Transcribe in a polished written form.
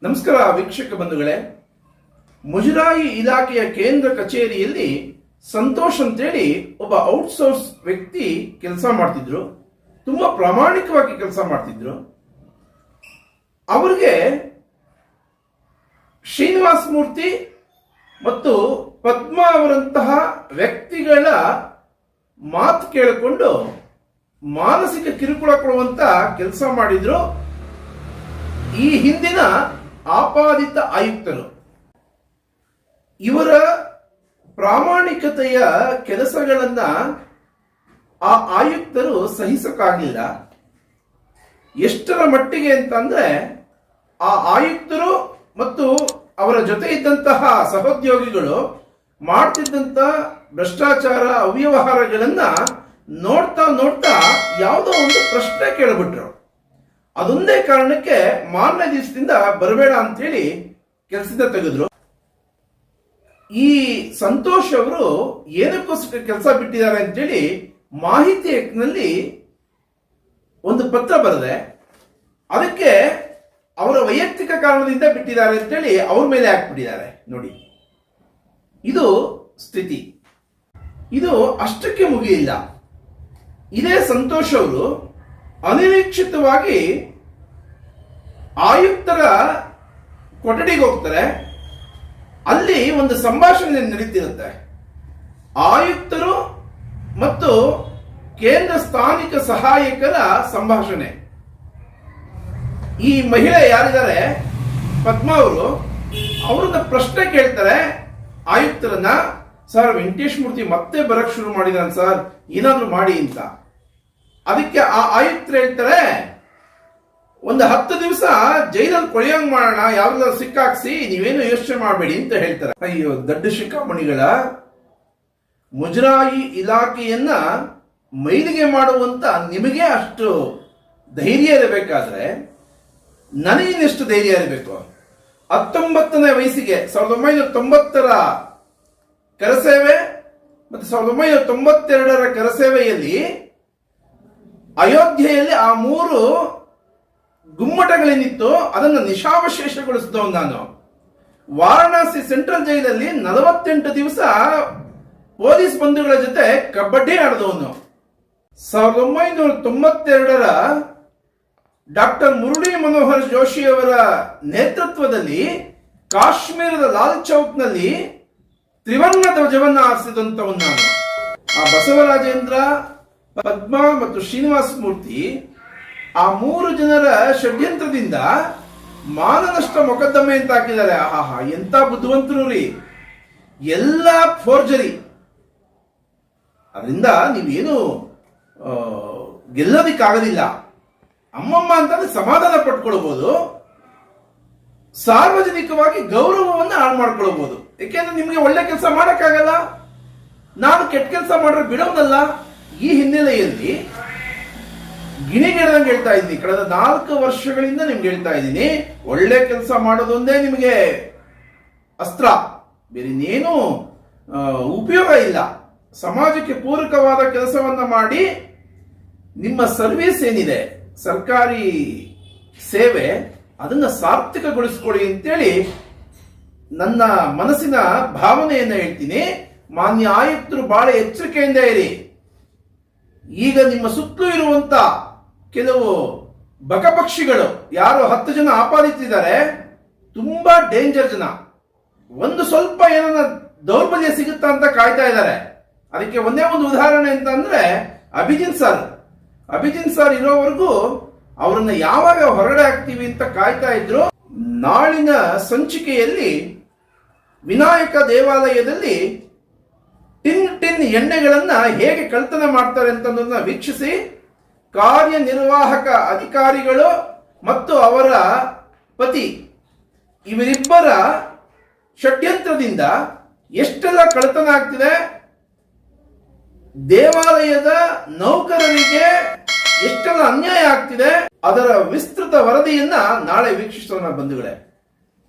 ನಮಸ್ಕಾರ ವೀಕ್ಷಕ ಬಂಧುಗಳೇ. ಮುಜರಾಯಿ ಇಲಾಖೆಯ ಕೇಂದ್ರ ಕಚೇರಿಯಲ್ಲಿ ಸಂತೋಷ್ ಅಂತೇಳಿ ಒಬ್ಬ ಔಟ್ಸೋರ್ಸ್ ವ್ಯಕ್ತಿ ಕೆಲಸ ಮಾಡ್ತಿದ್ರು. ತುಂಬಾ ಪ್ರಾಮಾಣಿಕವಾಗಿ ಕೆಲಸ ಮಾಡ್ತಿದ್ರು. ಅವರಿಗೆ ಶ್ರೀನಿವಾಸ ಮೂರ್ತಿ ಮತ್ತು ಪದ್ಮಾ ಅವರಂತಹ ವ್ಯಕ್ತಿಗಳ ಮಾತು ಕೇಳಿಕೊಂಡು ಮಾನಸಿಕ ಕಿರುಕುಳ ಕೊಡುವಂತ ಕೆಲಸ ಮಾಡಿದ್ರು ಈ ಹಿಂದಿನ ಆಪಾದಿತ ಆಯುಕ್ತರು. ಇವರ ಪ್ರಾಮಾಣಿಕತೆಯ ಕೆಲಸಗಳನ್ನ ಆ ಆಯುಕ್ತರು ಸಹಿಸಕ್ಕಾಗಲಿಲ್ಲ. ಎಷ್ಟರ ಮಟ್ಟಿಗೆ ಅಂತಂದ್ರೆ ಆ ಆಯುಕ್ತರು ಮತ್ತು ಅವರ ಜೊತೆ ಇದ್ದಂತಹ ಸಹೋದ್ಯೋಗಿಗಳು ಮಾಡ್ತಿದ್ದಂತ ಭ್ರಷ್ಟಾಚಾರ ಅವ್ಯವಹಾರಗಳನ್ನ ನೋಡ್ತಾ ನೋಡ್ತಾ ಯಾವುದೋ ಒಂದು ಪ್ರಶ್ನೆ ಕೇಳಿಬಿಟ್ರು. ಅದೊಂದೇ ಕಾರಣಕ್ಕೆ ಮಾರನೇ ದಿವಸದಿಂದ ಬರಬೇಡ ಅಂತ ಹೇಳಿ ಕೆಲಸದಿಂದ ತೆಗೆದ್ರು. ಈ ಸಂತೋಷ್ ಅವರು ಏನಕ್ಕೋಸ್ಕರ ಕೆಲಸ ಬಿಟ್ಟಿದ್ದಾರೆ ಅಂತೇಳಿ ಮಾಹಿತಿ ನಲ್ಲಿ ಒಂದು ಪತ್ರ ಬರೆದೆ. ಅದಕ್ಕೆ ಅವರ ವೈಯಕ್ತಿಕ ಕಾರಣದಿಂದ ಬಿಟ್ಟಿದ್ದಾರೆ ಅಂತೇಳಿ ಅವ್ರ ಮೇಲೆ ಹಾಕ್ಬಿಟ್ಟಿದ್ದಾರೆ. ನೋಡಿ, ಇದು ಸ್ಥಿತಿ. ಇದು ಅಷ್ಟಕ್ಕೆ ಮುಗಿಯಿಲ್ಲ. ಇದೇ ಸಂತೋಷ್ ಅವರು ಅನಿರೀಕ್ಷಿತವಾಗಿ ಆಯುಕ್ತರ ಕೊಠಡಿಗೆ ಹೋಗ್ತಾರೆ. ಅಲ್ಲಿ ಒಂದು ಸಂಭಾಷಣೆ ನಡೀತಿರುತ್ತೆ. ಆಯುಕ್ತರು ಮತ್ತು ಕೇಂದ್ರ ಸ್ಥಾನಿಕ ಸಹಾಯಕರ ಸಂಭಾಷಣೆ. ಈ ಮಹಿಳೆ ಯಾರಿದ್ದಾರೆ ಪದ್ಮಾ ಅವರು, ಅವ್ರನ್ನ ಪ್ರಶ್ನೆ ಕೇಳ್ತಾರೆ ಆಯುಕ್ತರನ್ನ. ಸರ್, ವೆಂಕಟೇಶ್ ಮೂರ್ತಿ ಮತ್ತೆ ಬರಕ್ ಶುರು ಮಾಡಿದಾನೆ ಸರ್, ಏನಾದ್ರೂ ಮಾಡಿ ಅಂತ. ಅದಕ್ಕೆ ಆ ಆಯುಕ್ತರು ಹೇಳ್ತಾರೆ, ಒಂದು 10 ದಿವಸ ಜೈಲಲ್ಲಿ ಕೊಳೆಯಂಗ್ ಮಾಡೋಣ, ಯಾವ್ದಾದ್ರು ಸಿಕ್ಕಾಕ್ಸಿ, ನೀವೇನು ಯೋಚನೆ ಮಾಡಬೇಡಿ ಅಂತ ಹೇಳ್ತಾರೆ. ಅಯ್ಯೋ ದೊಡ್ಡ ಶಿಖಾಮಣಿಗಳ, ಮುಜರಾಯಿ ಇಲಾಖೆಯನ್ನ ಮೈಲಿಗೆ ಮಾಡುವಂತ ನಿಮಗೆ ಅಷ್ಟು ಧೈರ್ಯ ಇರಬೇಕಾದ್ರೆ ನನಗೇನೆಷ್ಟು ಧೈರ್ಯ ಇರಬೇಕು? 19ನೇ ವಯಸ್ಸಿಗೆ 1990ರ ಕರಸೇವೆ ಮತ್ತು 1992ರ ಕರಸೇವೆಯಲ್ಲಿ ಅಯೋಧ್ಯೆಯಲ್ಲಿ ಆ 3 ಗುಮ್ಮಟಗಳೇನಿತ್ತು ಅದನ್ನು ನಿಶಾವಶೇಷಗೊಳಿಸಿದವನು ನಾನು. ವಾರಣಾಸಿ ಸೆಂಟ್ರಲ್ ಜೈಲಲ್ಲಿ 48 ದಿವಸ ಪೊಲೀಸ್ ಬಂಧುಗಳ ಜೊತೆ ಕಬಡ್ಡಿ ಆಡಿದವನು. 1992ರ ಡಾಕ್ಟರ್ ಮುರಳಿ ಮನೋಹರ್ ಜೋಶಿ ಅವರ ನೇತೃತ್ವದಲ್ಲಿ ಕಾಶ್ಮೀರದ ಲಾಲ್ ಚೌಕ್ನಲ್ಲಿ ತ್ರಿವರ್ಣ ಧ್ವಜವನ್ನ ಆರಿಸಿದಂತವನು ನಾನು. ಆ ಬಸವರಾಜೇಂದ್ರ, ಪದ್ಮಾ ಮತ್ತು ಶ್ರೀನಿವಾಸ ಮೂರ್ತಿ, ಆ 3 ಜನರ ಷಡ್ಯಂತ್ರದಿಂದ ಮಾನನಷ್ಟ ಮೊಕದ್ದಮೆ ಅಂತ ಹಾಕಿದ್ದಾರೆ. ಆಹಾ, ಎಂತ ಬುದ್ಧಿವಂತರು ರೀ! ಎಲ್ಲ ಫೋರ್ಜರಿ. ಅದರಿಂದ ನೀವೇನು ಗೆಲ್ಲೋದಿಕ್ಕಾಗೋದಿಲ್ಲ. ಅಮ್ಮಮ್ಮ ಅಂತಂದ್ರೆ ಸಮಾಧಾನ ಪಟ್ಕೊಳ್ಬಹುದು, ಸಾರ್ವಜನಿಕವಾಗಿ ಗೌರವವನ್ನು ಹಾಳು ಮಾಡ್ಕೊಳ್ಬಹುದು. ಯಾಕೆಂದ್ರೆ ನಿಮಗೆ ಒಳ್ಳೆ ಕೆಲಸ ಮಾಡಕ್ಕಾಗಲ್ಲ, ನಾನು ಕೆಟ್ಟ ಕೆಲಸ ಮಾಡ್ರೆ ಬಿಡೋದಲ್ಲ. ಈ ಹಿನ್ನೆಲೆಯಲ್ಲಿ ಗಿಣಿಗೆಡದಂಗೆ ಹೇಳ್ತಾ ಇದ್ದೀನಿ. ಕಳೆದ 4 ವರ್ಷಗಳಿಂದ ನಿಮ್ಗೆ ಹೇಳ್ತಾ ಇದ್ದೀನಿ, ಒಳ್ಳೆ ಕೆಲಸ ಮಾಡೋದೊಂದೇ ನಿಮಗೆ ಅಸ್ತ್ರ, ಬೇರೆ ಇನ್ನೇನು ಉಪಯೋಗ ಇಲ್ಲ. ಸಮಾಜಕ್ಕೆ ಪೂರಕವಾದ ಕೆಲಸವನ್ನ ಮಾಡಿ ನಿಮ್ಮ ಸರ್ವಿಸ್ ಏನಿದೆ, ಸರ್ಕಾರಿ ಸೇವೆ, ಅದನ್ನ ಸಾರ್ಥಕಗೊಳಿಸ್ಕೊಳ್ಳಿ ಅಂತೇಳಿ ನನ್ನ ಮನಸ್ಸಿನ ಭಾವನೆಯನ್ನ ಹೇಳ್ತೀನಿ. ಮಾನ್ಯ ಆಯುಕ್ತರು ಬಹಳ ಎಚ್ಚರಿಕೆಯಿಂದ ಇರಿ. ಈಗ ನಿಮ್ಮ ಸುತ್ತಲೂ ಇರುವಂತ ಕೆಲವು ಬಕಪಕ್ಷಿಗಳು, ಯಾರು 10 ಜನ ಆಪಾದಿತಿದ್ದಾರೆ, ತುಂಬಾ ಡೇಂಜರ್ ಜನ. ಒಂದು ಸ್ವಲ್ಪ ಏನನ್ನ ದೌರ್ಬಲ್ಯ ಸಿಗುತ್ತಾ ಅಂತ ಕಾಯ್ತಾ ಇದ್ದಾರೆ. ಅದಕ್ಕೆ ಒಂದೇ ಒಂದು ಉದಾಹರಣೆ ಅಂತ ಅಂದ್ರೆ ಅಭಿಜಿತ್ ಸರ್ ಇರೋವರೆಗೂ ಅವರನ್ನ ಯಾವಾಗ ಹೊರಗಡೆ ಹಾಕ್ತೀವಿ ಅಂತ ಕಾಯ್ತಾ ಇದ್ರು. ನಾಳಿನ ಸಂಚಿಕೆಯಲ್ಲಿ ವಿನಾಯಕ ದೇವಾಲಯದಲ್ಲಿ ಟಿನ್ ಎಣ್ಣೆಗಳನ್ನ ಹೇಗೆ ಕಳ್ತನ ಮಾಡ್ತಾರೆ ಅಂತ ವೀಕ್ಷಿಸಿ, ಕಾರ್ಯನಿರ್ವಾಹಕ ಅಧಿಕಾರಿಗಳು ಮತ್ತು ಅವರ ಪತಿ ಇವರಿಬ್ಬರ ಷಡ್ಯಂತ್ರದಿಂದ ಎಷ್ಟೆಲ್ಲ ಕಳ್ತನ ಆಗ್ತಿದೆ, ದೇವಾಲಯದ ನೌಕರರಿಗೆ ಎಷ್ಟೆಲ್ಲ ಅನ್ಯಾಯ ಆಗ್ತಿದೆ, ಅದರ ವಿಸ್ತೃತ ವರದಿಯನ್ನ ನಾಳೆ ವೀಕ್ಷಿಸೋಣ ಬಂಧುಗಳೇ.